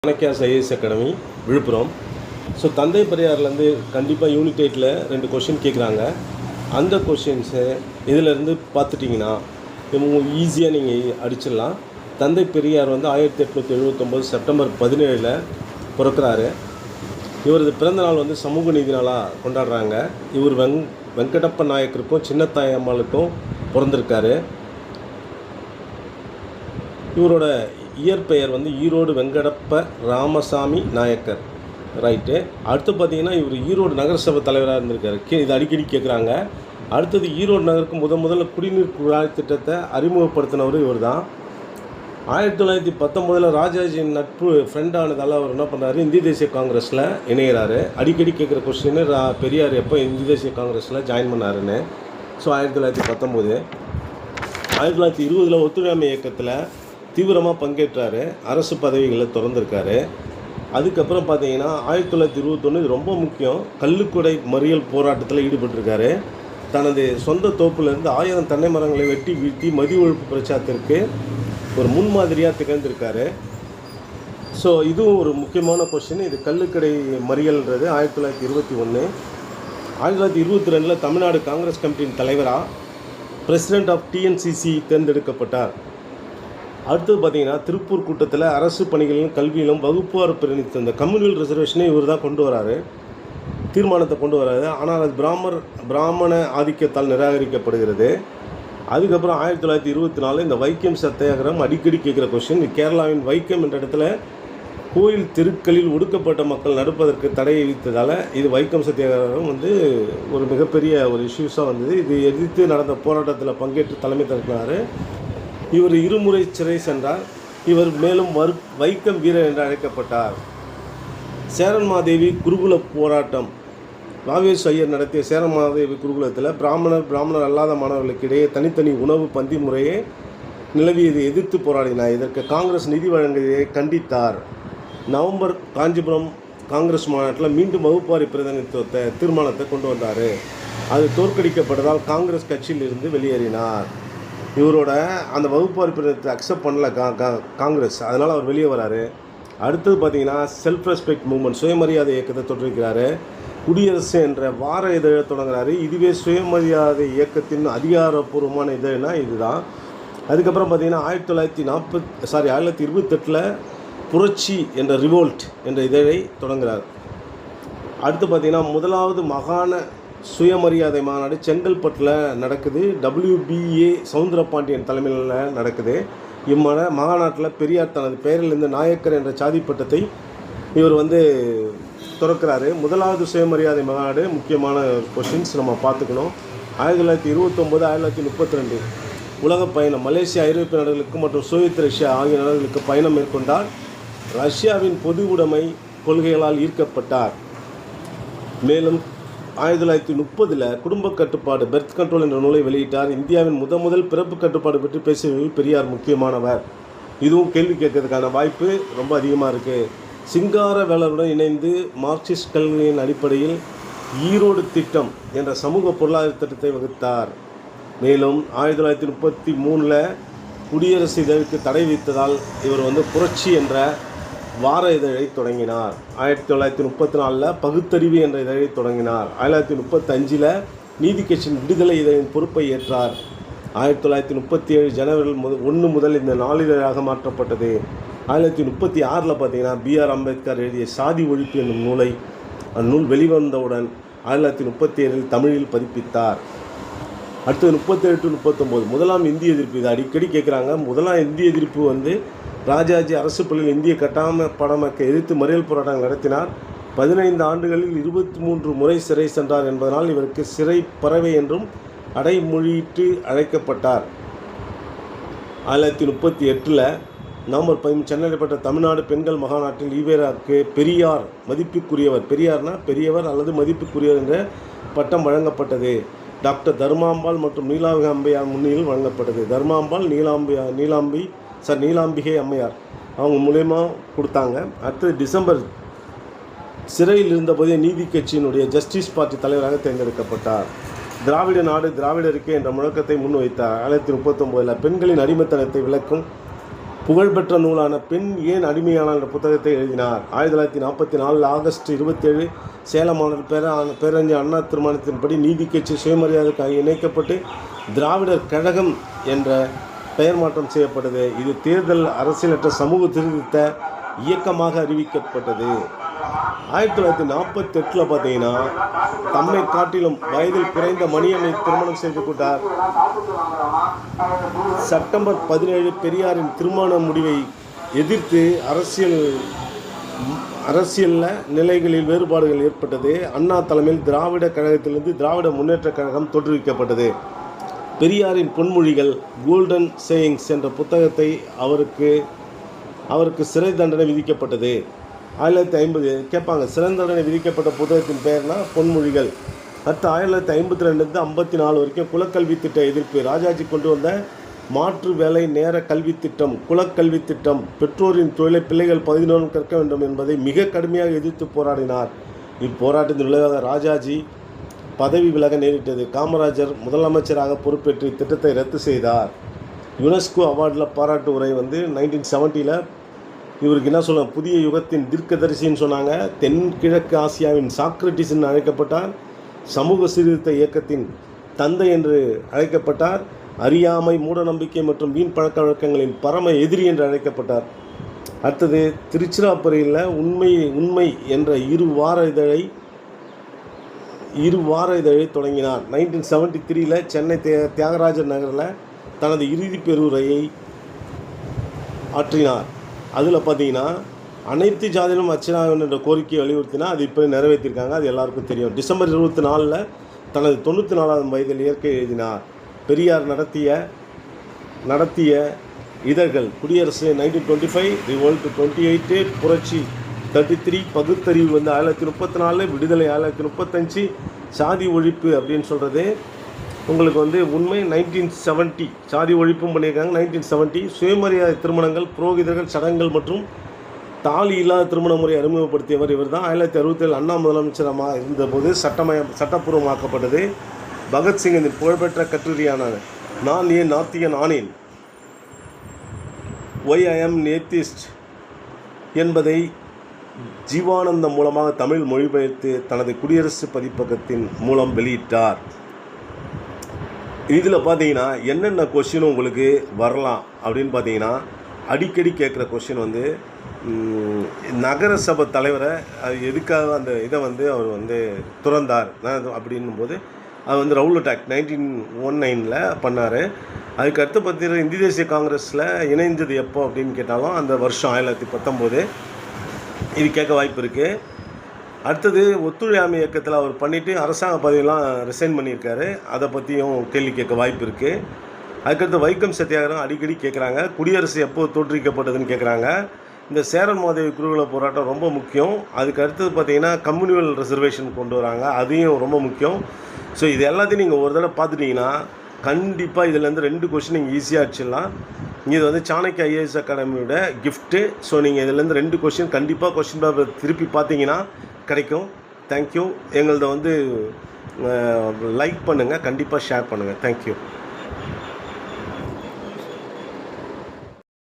சாணக்கியாஸ் IAS academy Villupuram. So தந்தை பெரியார்லேருந்து கண்டிப்பாக unit 8ல் 2 question கேட்குறாங்க. அந்த கொஷின்ஸை இதிலேருந்து பார்த்துட்டிங்கன்னா ஈஸியாக நீங்கள் அடிச்சிடலாம். தந்தை பெரியார் 1879 செப்டம்பர் 17 பிறக்கிறாரு. இவரது பிறந்தநாள் சமூக நீதி நாளாக கொண்டாடுறாங்க. இவர் வெங்கடப்ப நாயக்கருக்கும் சின்னத்தாய் அம்மாளுக்கும் பிறந்திருக்காரு. இவரோட இயற்பெயர் ஈரோடு வெங்கடப்ப ராமசாமி நாயக்கர். ரைட்டு. அடுத்து பார்த்தீங்கன்னா இவர் ஈரோடு நகரசபை தலைவராக இருந்திருக்காரு. இது அடிக்கடி கேட்குறாங்க. அடுத்தது ஈரோடு நகருக்கு முதல்ல குடிநீர் குழாய் திட்டத்தை அறிமுகப்படுத்தினவர் இவர் தான். 1919 ராஜாஜியின் நட்பு ஃப்ரெண்டானதால் அவர் என்ன பண்ணுறாரு, இந்திய தேசிய காங்கிரஸில் இணைகிறாரு. அடிக்கடி கேட்குற கொஸ்டின் பெரியார் எப்போ இந்திய தேசிய காங்கிரஸில் ஜாயின் பண்ணாருன்னு. ஸோ 1919. 1920 ஒத்துழையாமை இயக்கத்தில் தீவிரமாக பங்கேற்றார். அரசு பதவிகளை திறந்திருக்காரு. அதுக்கப்புறம் பார்த்தீங்கன்னா 1921 இது ரொம்ப முக்கியம், கள்ளுக்குடை மறியல் போராட்டத்தில் ஈடுபட்டிருக்காரு. தனது சொந்த தோப்புலேருந்து 1000 தென்னை மரங்களை வெட்டி வீழ்த்தி மதி ஒழிப்பு பிரச்சாரத்திற்கு ஒரு முன்மாதிரியாக திகழ்ந்திருக்காரு. ஸோ இதுவும் ஒரு முக்கியமான கொஸ்டின். இது கள்ளுக்கடை மறியல்ன்றது 1921. 1922 தமிழ்நாடு காங்கிரஸ் கமிட்டியின் தலைவராக பிரசிடென்ட் ஆஃப் டிஎன்சிசி தேர்ந்தெடுக்கப்பட்டார். அடுத்தது பார்த்திங்கன்னா திருப்பூர் கூட்டத்தில் அரசு பணிகளிலும் கல்வியிலும் வகுப்புவார் பிரிணித்த இந்த கம்யூனல் ரிசர்வேஷனை இவர் தான் கொண்டு வராரு, தீர்மானத்தை கொண்டு வராது. ஆனால் அது பிராமண ஆதிக்கத்தால் நிராகரிக்கப்படுகிறது. அதுக்கப்புறம் 1924 இந்த வைக்கம் சத்தியாகிரகம் அடிக்கடி கேட்குற கொஸ்டின். கேரளாவின் வைக்கம் என்ற இடத்துல கோயில் தெருக்களில் ஒடுக்கப்பட்ட மக்கள் நடப்பதற்கு தடை விதித்ததால் இது வைக்கம் சத்தியாகிரகம் ஒரு மிகப்பெரிய ஒரு இஷ்யூஸாக வந்தது. இது எதிர்த்து நடந்த போராட்டத்தில் பங்கேற்று தலைமை தாங்கினார். இவர் இருமுறை சிறை சென்றார். இவர் மேலும் வைக்கம் வீரர் என்று அழைக்கப்பட்டார். சேரன்மாதேவி குருகுல போராட்டம். வாவேஸ் ஐயர் நடத்திய சேரன்மாதேவி குருகுலத்தில் பிராமணர் அல்லாத மாணவர்களுக்கு இடையே தனித்தனி உணவு பந்தி முறையே நிலவியதை எதிர்த்து போராடினார். இதற்கு காங்கிரஸ் நிதி வழங்கியதை கண்டித்தார். நவம்பர் காஞ்சிபுரம் காங்கிரஸ் மாநாட்டில் மீண்டும் வகுப்பாரி பிரதிநிதித்துவத்தை தீர்மானத்தை கொண்டு வந்தார். அது தோற்கடிக்கப்பட்டதால் காங்கிரஸ் கட்சியில் இருந்து வெளியேறினார். இவரோட அந்த வகுப்பாரி பிரதிநிதித்தை அக்செப்ட் பண்ணல காங்கிரஸ், அதனால் அவர் வெளியே வராரு. அடுத்தது பார்த்திங்கன்னா செல்ஃப் ரெஸ்பெக்ட் மூவ்மெண்ட், சுயமரியாதை இயக்கத்தை தோற்றுவிக்கிறாரு. குடியரசு என்ற வார இதழை தொடங்குறாரு. இதுவே சுயமரியாதை இயக்கத்தின் அதிகாரப்பூர்வமான இதழ்னா இதுதான். அதுக்கப்புறம் பார்த்திங்கன்னா 1928 புரட்சி என்ற ரிவோல்ட் என்ற இதழை தொடங்குகிறார். அடுத்து பார்த்திங்கன்னா முதலாவது மாகாண சுயமரியாதை மாநாடு செங்கல்பட்டில் நடக்குது. WBA சவுந்தரபாண்டியன் தலைமையில் நடக்குது. மாநாட்டில் பெரியார் தனது பெயரிலிருந்து நாயக்கர் என்ற சாதி பட்டத்தை இவர் திறக்கிறாரு. முதலாவது சுயமரியாதை மாநாடு முக்கியமான கொஷின்ஸ் நம்ம பார்த்துக்கணும். 1929 1932 உலக பயணம். மலேசியா ஐரோப்பிய நாடுகளுக்கு மற்றும் சோவியத் ரஷ்யா ஆகிய நாடுகளுக்கு பயணம் மேற்கொண்டார். ரஷ்யாவின் பொது உடைமை கொள்கைகளால் ஈர்க்கப்பட்டார். மேலும் 1930 குடும்ப கட்டுப்பாடு பெர்த் கண்ட்ரோல் என்ற நூலை வெளியிட்டார். இந்தியாவின் முதல் பிறப்பு கட்டுப்பாடு பற்றி பேசுவதில் பெரியார் முக்கியமானவர். இதுவும் கேள்வி கேட்கறதுக்கான வாய்ப்பு ரொம்ப அதிகமாக இருக்குது. சிங்கார வேலருடன் இணைந்து மார்க்சிஸ்ட் கொள்கையின் அடிப்படையில் ஈரோடு திட்டம் என்ற சமூக பொருளாதார திட்டத்தை வகுத்தார். மேலும் 1933 குடியரசு இதழுக்கு தடை விதித்ததால் இவர் புரட்சி என்ற வார இதழை தொடங்கினார். 1934 பகுத்தறிவு என்ற இதழை தொடங்கினார். 1935 நீதி கட்சியின் விடுதலை இதழின் பொறுப்பை ஏற்றார். 1937 ஜனவரி 1 முதல் இந்த நாளிதழாக மாற்றப்பட்டது. 1936 பார்த்தீங்கன்னா BR அம்பேத்கர் எழுதிய சாதி ஒழிப்பு என்னும் நூலை அந்நூல் வெளிவந்தவுடன் 1937 தமிழில் பதிப்பித்தார். அடுத்தது 37 to 39 முதலாம் இந்திய எதிர்ப்பு. இது அடிக்கடி கேட்குறாங்க. முதலாம் இந்திய எதிர்ப்பு ராஜாஜி அரசு பள்ளியில் இந்திய கட்டாயமக்க எதிர்த்து மறியல் போராட்டங்கள் நடத்தினார். 15 ஆண்டுகளில் 23 முறை சிறை சென்றார் என்பதனால் இவருக்கு சிறை பறவை என்றும் அடைமொழியிட்டு அழைக்கப்பட்டார். 1938 நவம்பர் 10 சென்னையில் நடைபெற்ற தமிழ்நாடு பெண்கள் மகாநாட்டில் ஈவேராவுக்கு பெரியார் மதிப்புக்குரியவர், பெரியார்னா பெரியவர் அல்லது மதிப்புக்குரியவர் என்ற பட்டம் வழங்கப்பட்டது. டாக்டர் தர்மாம்பாள் மற்றும் நீலாம்பிகையார் முன்னிலையில் வழங்கப்பட்டது. தர்மாம்பாள் நீலாம்பிகை அம்மையார் அவங்க மூலயமா கொடுத்தாங்க. அடுத்தது டிசம்பர் சிறையில் இருந்தபோதே நீதி கட்சியினுடைய ஜஸ்டிஸ் பார்ட்டி தலைவராக தேர்ந்தெடுக்கப்பட்டார். திராவிட நாடு திராவிடருக்கே என்ற முழக்கத்தை முன்வைத்தார். 1939 பெண்களின் அடிமைத்தனத்தை விளக்கும் புகழ்பெற்ற நூலான பெண் ஏன் அடிமையானார் என்ற புத்தகத்தை எழுதினார். 1944 ஆகஸ்ட் 27 சேலம் மாநகர் பேரறிஞர் அண்ணா தீர்மானத்தின்படி நீதி கட்சி சுயமரியாதைக்காக இணைக்கப்பட்டு திராவிடர் கழகம் என்ற பெயர் மாற்றம் செய்யப்பட்டது. இது தேர்தல் அரசியலற்ற சமூக திருத்த இயக்கமாக அறிவிக்கப்பட்டது. 1948 பார்த்தீங்கன்னா தம்மை காட்டிலும் வயதில் குறைந்த மணியம்மை திருமணம் செய்து கொண்டார். செப்டம்பர் 17 பெரியாரின் திருமண முடிவை எதிர்த்து அரசியலில் நிலைகளில் வேறுபாடுகள் ஏற்பட்டது. அண்ணா தலைமையில் திராவிட கழகத்திலிருந்து திராவிட முன்னேற்ற கழகம் தோற்றுவிக்கப்பட்டது. பெரியாரின் பொன்மொழிகள் கோல்டன் சேயிங்ஸ் என்ற புத்தகத்தை அவருக்கு சிறை தண்டனை விதிக்கப்பட்டது. 1950 கேட்பாங்க, சிறை தண்டனை விதிக்கப்பட்ட புத்தகத்தின் பெயர்னா பொன்மொழிகள். அடுத்து 1952 54 வரைக்கும் குலக்கல்வி திட்ட எதிர்ப்பு. ராஜாஜி கொண்டு வந்த மாற்று வேலை நேர கல்வி திட்டம், குலக்கல்வி திட்டம், பெற்றோரின் தொழிலை பிள்ளைகள் 11 கற்க வேண்டும் என்பதை மிக கடுமையாக எதிர்த்து போராடினார். இப்போராட்டத்தின் விளைவாக ராஜாஜி பதவி விலக நேரிட்டது. காமராஜர் முதலமைச்சராக பொறுப்பேற்று திட்டத்தை ரத்து செய்தார். யுனெஸ்கோ அவார்டில் பாராட்டு உரை 1970 இவருக்கு என்ன சொல்லுவாங்க, புதிய யுகத்தின் தீர்க்கதரிசின்னு சொன்னாங்க. தென்கிழக்கு ஆசியாவின் சாக்ரட்டிஸ்ன்னு அழைக்கப்பட்டார். சமூக சீர்திருத்த இயக்கத்தின் தந்தை என்று அழைக்கப்பட்டார். அறியாமை, மூடநம்பிக்கை மற்றும் வீண் பழக்க வழக்கங்களின் பரம எதிரி என்று அழைக்கப்பட்டார். அடுத்தது திருச்சிராப்பள்ளியில் உண்மை என்ற இரு வார இதழை தொடங்கினார். 1973 சென்னை தியாகராஜர் நகரில் தனது இறுதி பெருவுரையை ஆற்றினார். அதில் பார்த்தீங்கன்னா அனைத்து ஜாதியிலும் அச்சனாக என்ற கோரிக்கையை வலியுறுத்தினா அது இப்போ நிறைவேற்றிருக்காங்க, அது எல்லாருக்கும் தெரியும். டிசம்பர் 24 தனது 94வது வயதில் இயற்கை எழுதினார். பெரியார் நடத்திய இதழ்கள் குடியரசு 1925, ரிவோல்ட் 28, புரட்சி 33, பகுத்தறிவு 1934, விடுதலை 1935, சாதி ஒழிப்பு அப்படின்னு சொல்கிறது உங்களுக்கு உண்மை 1970 சாதி ஒழிப்பும் பண்ணியிருக்காங்க. 1970 சுயமரியாதை திருமணங்கள், புரோகிதர்கள், சடங்குகள் மற்றும் தாலி இல்லாத திருமண முறை அறிமுகப்படுத்தியவர் இவர் தான். 1967 அண்ணா முதலமைச்சராக இருந்தபோது சட்டப்பூர்வமாக்கப்பட்டது. பகத்சிங்கின் புகழ்பெற்ற கட்டுரையான நான் ஏன் நாத்திகன் ஆனேன், ஒய் ஐ ஆம் ஏத்திஸ்ட் என்பதை ஜீவானந்தம் மூலமாக தமிழ் மொழிபெயர்த்து தனது குடியரசு பதிப்பகத்தின் மூலம் வெளியிட்டார். இதில் பார்த்தீங்கன்னா என்னென்ன கொஷின் உங்களுக்கு வரலாம் அப்படின்னு பார்த்தீங்கன்னா, அடிக்கடி கேட்குற கொஷின் நகர சபை தலைவரை எதுக்காக அந்த இதை அவர் துறந்தார் அப்படின்னும்போது அது ரவுலட் ஆக்ட் 1919 பண்ணார். அதுக்கடுத்து பார்த்தீங்கன்னா இந்திய தேசிய காங்கிரஸில் இணைந்தது எப்போ அப்படின்னு கேட்டாலும் அந்த வருஷம் 1919 இது கேட்க வாய்ப்பு இருக்குது. அடுத்தது ஒத்துழையாமை இயக்கத்தில் அவர் பண்ணிவிட்டு அரசாங்க பதவியெல்லாம் ரிசைன் பண்ணியிருக்காரு, அதை பற்றியும் கேள்வி கேட்க வாய்ப்பு இருக்குது. அதுக்கடுத்து வைக்கம் சத்தியாகிரகம் அடிக்கடி கேட்குறாங்க. குடியரசு எப்போ தோற்றுவிக்கப்பட்டதுன்னு கேட்குறாங்க. இந்த சேரன் மாதேவி குருகுல போராட்டம் ரொம்ப முக்கியம். அதுக்கு அடுத்தது பார்த்திங்கன்னா கம்யூனிவல் ரிசர்வேஷன் கொண்டு வராங்க, அதையும் ரொம்ப முக்கியம். ஸோ இது எல்லாத்தையும் நீங்கள் ஒரு தடவை பார்த்துட்டிங்கன்னா கண்டிப்பாக இதிலேருந்து 2 கொஷின் நீங்கள் ஈஸியாக அடிச்சிடலாம். இது சாணக்கிய ஐஏஎஸ் அகாடமியோட கிஃப்ட்டு. ஸோ நீங்கள் இதிலேருந்து 2 கொஷின் கண்டிப்பாக கொஷின் பேப்பர் திருப்பி பார்த்தீங்கன்னா கிடைக்கும். தேங்க்யூ. எங்களது லைக் பண்ணுங்கள், கண்டிப்பாக ஷேர் பண்ணுங்கள். தேங்க்யூ.